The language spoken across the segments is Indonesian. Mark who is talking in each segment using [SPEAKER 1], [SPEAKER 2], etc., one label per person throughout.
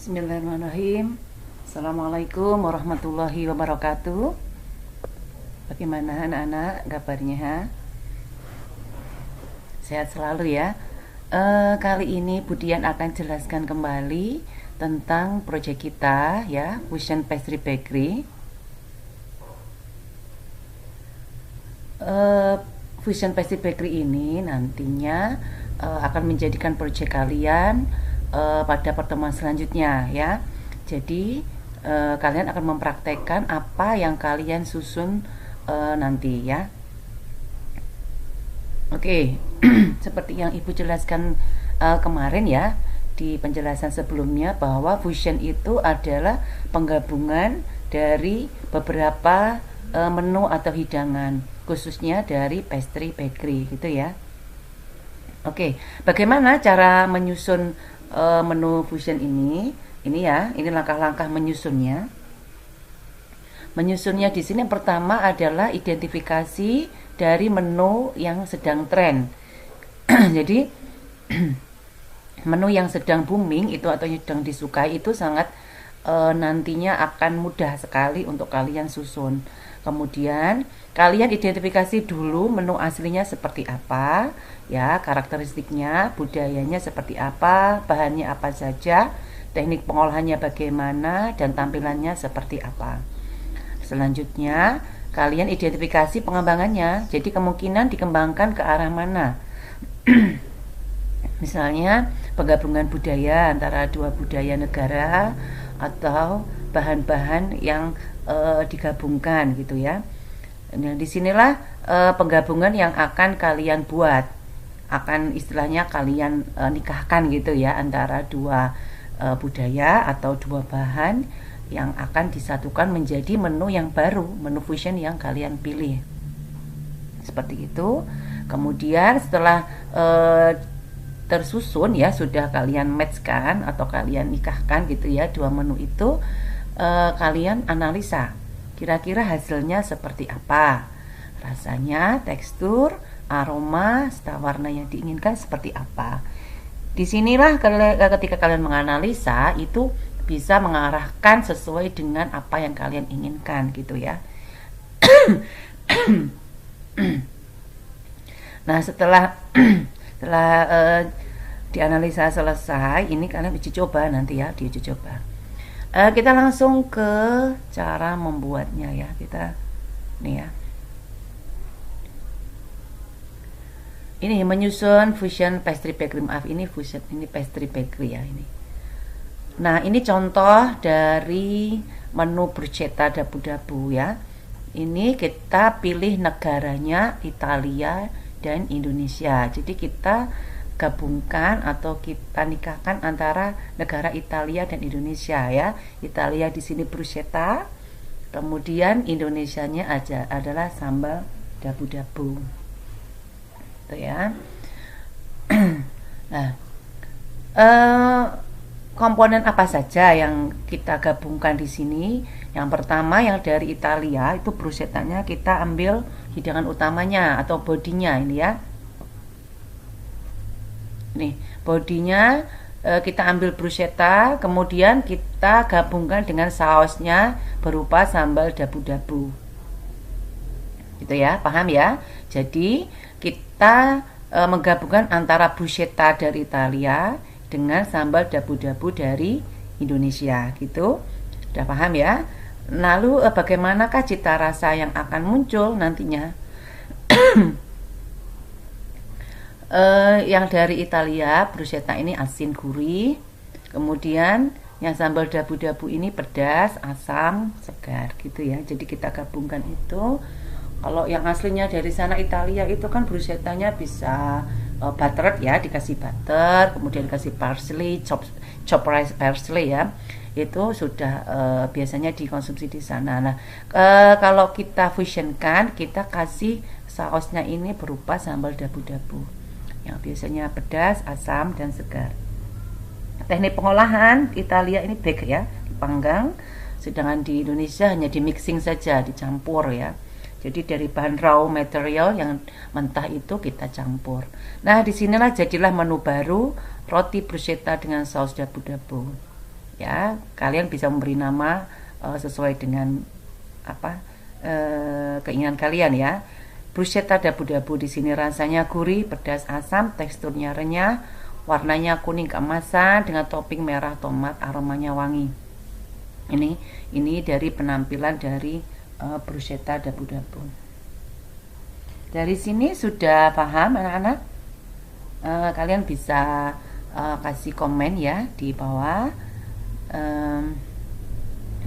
[SPEAKER 1] Bismillahirrahmanirrahim. Assalamualaikum warahmatullahi wabarakatuh. Bagaimana anak-anak kabarnya? Sehat selalu ya. Kali ini Budian akan jelaskan kembali tentang proyek kita ya, Fusion Pastry Bakery. Fusion Pastry Bakery ini nantinya akan menjadikan proyek kalian pada pertemuan selanjutnya ya. Jadi kalian akan mempraktekkan apa yang kalian susun nanti ya. Oke. Seperti yang Ibu jelaskan kemarin ya di penjelasan sebelumnya, bahwa fusion itu adalah penggabungan dari beberapa menu atau hidangan, khususnya dari pastry bakery gitu ya. Oke, bagaimana cara menyusun menu fusion ini? Ini ya, ini langkah-langkah menyusunnya. Menyusunnya di sini yang pertama adalah identifikasi dari menu yang sedang tren. Jadi menu yang sedang booming itu atau yang sedang disukai itu sangat nantinya akan mudah sekali untuk kalian susun. Kemudian kalian identifikasi dulu menu aslinya seperti apa ya, karakteristiknya, budayanya seperti apa, bahannya apa saja, teknik pengolahannya bagaimana, dan tampilannya seperti apa. Selanjutnya kalian identifikasi pengembangannya, jadi kemungkinan dikembangkan ke arah mana. Misalnya penggabungan budaya antara dua budaya negara atau bahan-bahan yang digabungkan gitu ya. Nah, disinilah penggabungan yang akan kalian buat, akan istilahnya kalian nikahkan gitu ya, antara dua budaya atau dua bahan yang akan disatukan menjadi menu yang baru, menu fusion yang kalian pilih. Seperti itu. Kemudian setelah tersusun ya, sudah kalian matchkan atau kalian nikahkan gitu ya dua menu itu, kalian analisa kira-kira hasilnya seperti apa, rasanya, tekstur, aroma, serta warna yang diinginkan seperti apa. Disinilah ketika kalian menganalisa itu bisa mengarahkan sesuai dengan apa yang kalian inginkan gitu ya. Nah, setelah dianalisa selesai, ini kalian uji coba nanti ya, diuji coba. Kita langsung ke cara membuatnya ya. Kita nih ya. Ini menyusun fusion pastry bakery, maaf ini fusion, ini pastry bakery ya ini. Nah, ini contoh dari menu bruschetta dabu-dabu ya. Ini kita pilih negaranya Italia dan Indonesia. Jadi kita gabungkan atau kita nikahkan antara negara Italia dan Indonesia ya. Italia di sini bruschetta, kemudian Indonesianya adalah sambal dabu-dabu. Itu ya. Nah, komponen apa saja yang kita gabungkan di sini? Yang pertama yang dari Italia itu bruschettanya kita ambil hidangan utamanya atau bodinya ini ya. Nih, bodinya kita ambil bruschetta, kemudian kita gabungkan dengan sausnya berupa sambal dabu-dabu. Gitu ya, paham ya? Jadi, kita menggabungkan antara bruschetta dari Italia dengan sambal dabu-dabu dari Indonesia gitu. Sudah paham ya? Lalu bagaimanakah cita rasa yang akan muncul nantinya? Yang dari Italia bruschetta ini asin gurih, kemudian yang sambal dabu-dabu ini pedas, asam, segar gitu ya. Jadi kita gabungkan itu. Kalau yang aslinya dari sana Italia itu kan bruschettanya bisa buttered ya, dikasih butter, kemudian kasih parsley, chop rice parsley ya. Itu sudah biasanya dikonsumsi di sana. Nah, kalau kita fusionkan, kita kasih sausnya ini berupa sambal dabu-dabu yang biasanya pedas, asam, dan segar. Teknik pengolahan Italia ini bake ya, dipanggang, sedangkan di Indonesia hanya di mixing saja, dicampur ya. Jadi dari bahan raw material yang mentah itu kita campur. Nah, disinilah jadilah menu baru, roti bruschetta dengan saus dabu-dabu. Ya, kalian bisa memberi nama sesuai dengan apa keinginan kalian ya. Bruschetta dabu-dabu di sini rasanya gurih, pedas, asam, teksturnya renyah, warnanya kuning keemasan dengan topping merah tomat, aromanya wangi. Ini dari penampilan dari bruschetta dabu-dabu. Dari sini sudah paham anak-anak? Kalian bisa kasih komen ya di bawah.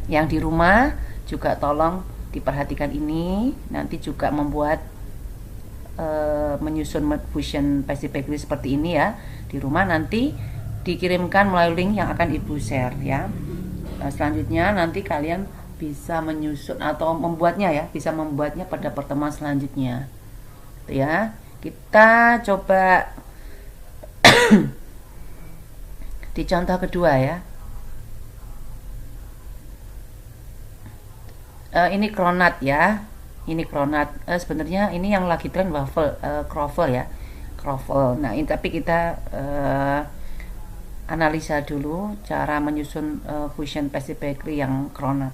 [SPEAKER 1] Yang di rumah juga tolong diperhatikan ini, nanti juga membuat menyusun fusion pastry bakery seperti ini ya di rumah, nanti dikirimkan melalui link yang akan ibu share ya. Selanjutnya nanti kalian bisa menyusun atau membuatnya ya, bisa membuatnya pada pertemuan selanjutnya ya. Kita coba di contoh kedua ya. Ini cronut ya, ini cronut. Sebenarnya ini yang lagi tren waffle, croffle ya, croffle. Nah ini tapi kita analisa dulu cara menyusun fusion pastry bakery yang cronut.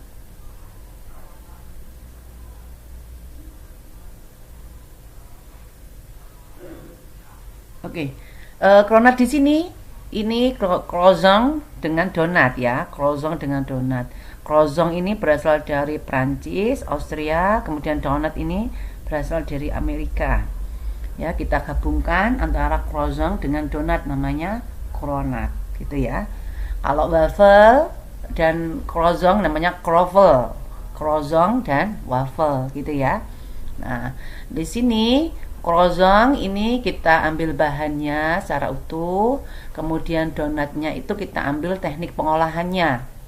[SPEAKER 1] Oke, cronut di sini ini croissant dengan donat ya, croissant dengan donat. Croissant ini berasal dari Prancis, Austria, kemudian donat ini berasal dari Amerika. Ya, kita gabungkan antara croissant dengan donat namanya cronut, gitu ya. Kalau waffle dan croissant namanya croffle. Croissant dan waffle, gitu ya. Nah, di sini croissant ini kita ambil bahannya secara utuh, kemudian donatnya itu kita ambil teknik pengolahannya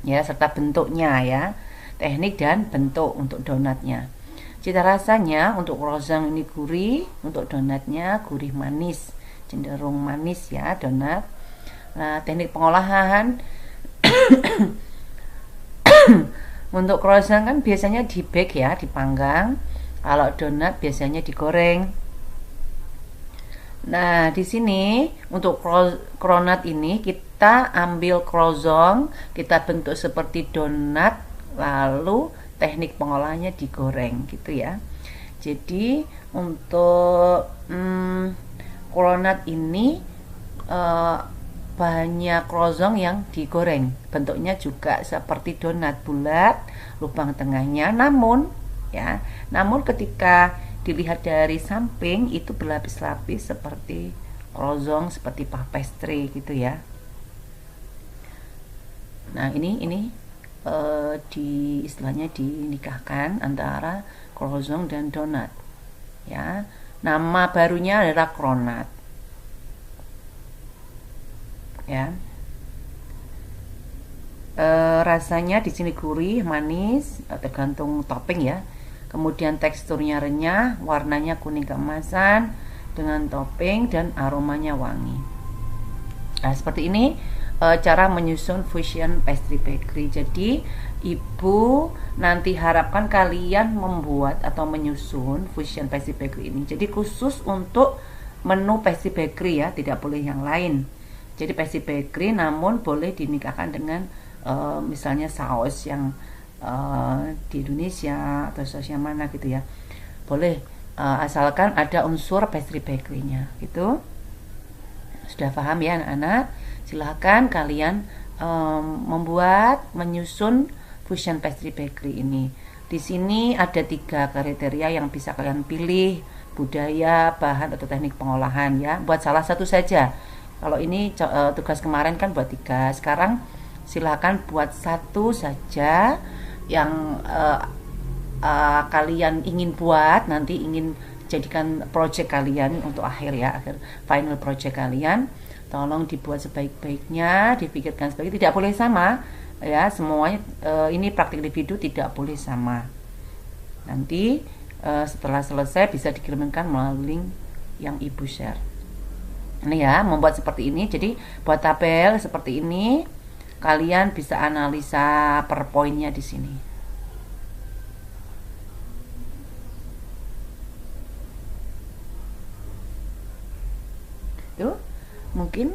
[SPEAKER 1] ya, serta bentuknya ya, teknik dan bentuk untuk donatnya. Cita rasanya untuk croissant ini gurih, untuk donatnya gurih manis, cenderung manis ya donat. Nah, teknik pengolahan untuk croissant kan biasanya di bake ya, dipanggang. Kalau donat biasanya digoreng. Nah, di sini untuk cronut ini kita ambil croissant, kita bentuk seperti donat, lalu teknik pengolahannya digoreng gitu ya. Jadi untuk cronut ini banyak croissant yang digoreng, bentuknya juga seperti donat bulat, lubang tengahnya, namun ketika dilihat dari samping itu berlapis-lapis seperti croissant, seperti puff pastry gitu ya. Nah ini istilahnya dinikahkan antara croissant dan donat ya. Nama barunya adalah cronut ya. Rasanya di sini gurih, manis, tergantung topping ya. Kemudian teksturnya renyah, warnanya kuning keemasan dengan topping dan aromanya wangi. Nah, seperti ini cara menyusun fusion pastry bakery. Jadi, ibu nanti harapkan kalian membuat atau menyusun fusion pastry bakery ini. Jadi khusus untuk menu pastry bakery ya, tidak boleh yang lain. Jadi pastry bakery namun boleh dinikahkan dengan misalnya saus yang di Indonesia atau saus yang mana gitu ya, boleh asalkan ada unsur pastry bakery-nya gitu. Sudah paham ya anak-anak? Silahkan kalian menyusun fusion pastry bakery ini. Di sini ada 3 kriteria yang bisa kalian pilih, budaya, bahan atau teknik pengolahan ya. Buat salah satu saja. Kalau ini tugas kemarin kan buat 3, sekarang silahkan buat 1 saja yang kalian ingin buat, nanti ingin jadikan project kalian untuk akhir final project kalian. Tolong dibuat sebaik-baiknya, dipikirkan sebaik, tidak boleh sama ya, semuanya ini praktik individu tidak boleh sama. Nanti setelah selesai bisa dikirimkan melalui link yang ibu share. Ini ya, membuat seperti ini. Jadi buat tabel seperti ini, kalian bisa analisa per poinnya di sini. Tuh, mungkin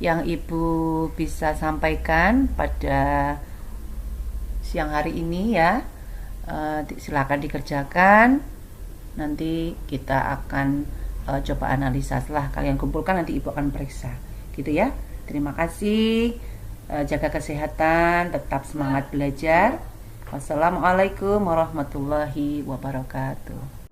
[SPEAKER 1] yang ibu bisa sampaikan pada siang hari ini ya. Silakan dikerjakan. Nanti kita akan coba analisa. Setelah kalian kumpulkan nanti ibu akan periksa gitu ya. Terima kasih. Jaga kesehatan, tetap semangat belajar. Wassalamualaikum warahmatullahi wabarakatuh.